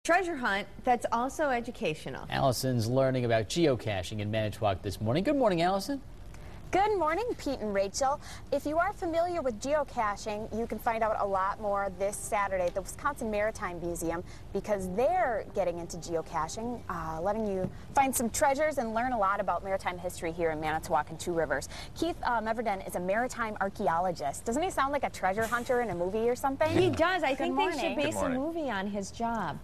treasure hunt that's also educational. Allison's learning about geocaching in Manitowoc this morning. Good morning, Allison. Good morning, Pete and Rachel. If you are familiar with geocaching, you can find out a lot more this Saturday at the Wisconsin Maritime Museum because they're getting into geocaching, letting you find some treasures and learn a lot about maritime history here in Manitowoc and Two Rivers. Keith Meverden is a maritime archaeologist. Doesn't he sound like a treasure hunter in a movie or something? He does. I think they should morning. base a movie on his job.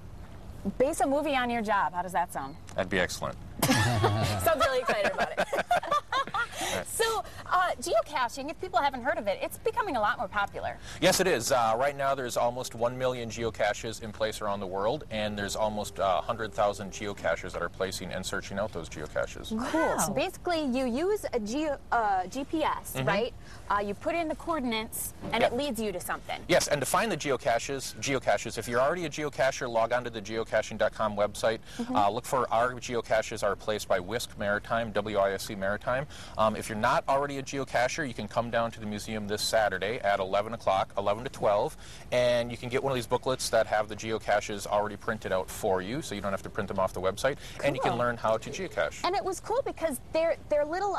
Base a movie on your job. How does that sound? That'd be excellent. Sounds really excited about it. So, geocaching, if people haven't heard of it, it's becoming a lot more popular. Yes, it is. Right now there's almost 1 million geocaches in place around the world, and there's almost 100,000 geocachers that are placing and searching out those geocaches. Wow. Cool. So basically you use a GPS, right? You put in the coordinates, and it leads you to something. Yes, and to find the geocaches, if you're already a geocacher, log on to the geocaching.com website. Look for our geocaches are placed by WISC Maritime, W-I-S-C Maritime. If you're not already a geocacher, you can come down to the museum this Saturday at 11 o'clock, 11 to 12, and you can get one of these booklets that have the geocaches already printed out for you, so you don't have to print them off the website, and you can learn how to geocache. And it was cool because they're little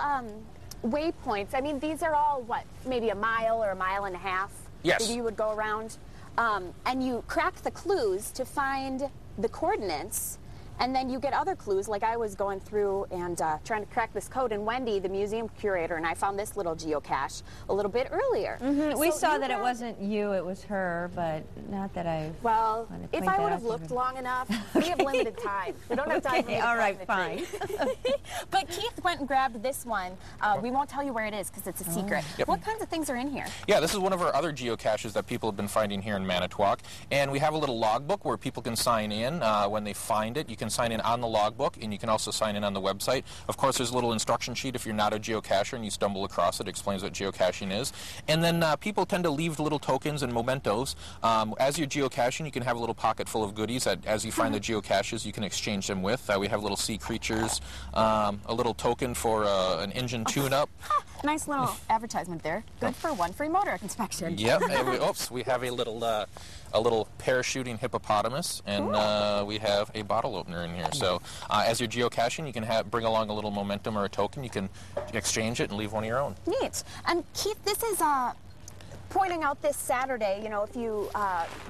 waypoints. I mean, these are all, what, maybe a mile or a mile and a half Yes. that you would go around, and you crack the clues to find the coordinates. And then you get other clues, like I was going through and trying to crack this code, and Wendy, the museum curator, and I found this little geocache a little bit earlier. We saw that it wasn't you, it was her, but not that I... Well, if I would have looked long enough, we have limited time. We don't have time for me to all right, climb the fine. tree. But Keith went and grabbed this one. We won't tell you where it is because it's a secret. Yep. What kinds of things are in here? Yeah, this is one of our other geocaches that people have been finding here in Manitowoc, and we have a little logbook where people can sign in when they find it. You can sign in on the logbook, and you can also sign in on the website. Of course, there's a little instruction sheet if you're not a geocacher and you stumble across it. It explains what geocaching is. And then people tend to leave little tokens and mementos. As you're geocaching, you can have a little pocket full of goodies that as you find the geocaches, you can exchange them with. We have little sea creatures, a little token for an engine tune-up. Nice little advertisement there. Good for one free motor inspection. Yep. And we have a little parachuting hippopotamus, and we have a bottle opener in here. So as you're geocaching, you can bring along a little momentum or a token. You can exchange it and leave one of your own. Neat. And Keith, this is pointing out this Saturday, you know, if you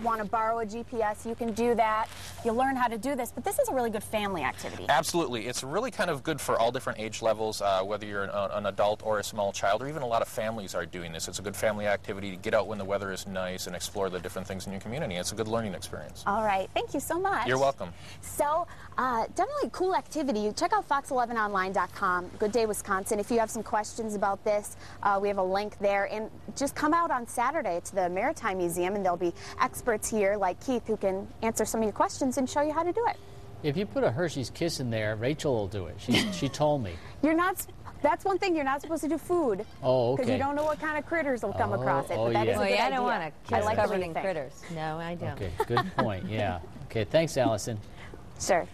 want to borrow a GPS, you can do that. You'll learn how to do this, but this is a really good family activity. Absolutely. It's really kind of good for all different age levels, whether you're an adult or a small child, or even a lot of families are doing this. It's a good family activity to get out when the weather is nice and explore the different things in your community. It's a good learning experience. All right. Thank you so much. You're welcome. So, definitely a cool activity. Check out fox11online.com. Good Day, Wisconsin. If you have some questions about this, we have a link there. And just come out on Saturday to the Maritime Museum, and there'll be experts here like Keith who can answer some of your questions and show you how to do it. If you put a Hershey's Kiss in there, Rachel will do it. She told me. You're not. That's one thing, you're not supposed to do food. Oh, okay. Because you don't know what kind of critters will come across it. But that is a good I idea. don't want to kiss like covered in critters. No, I don't. Okay, good point, yeah. Okay, thanks, Allison. Sure.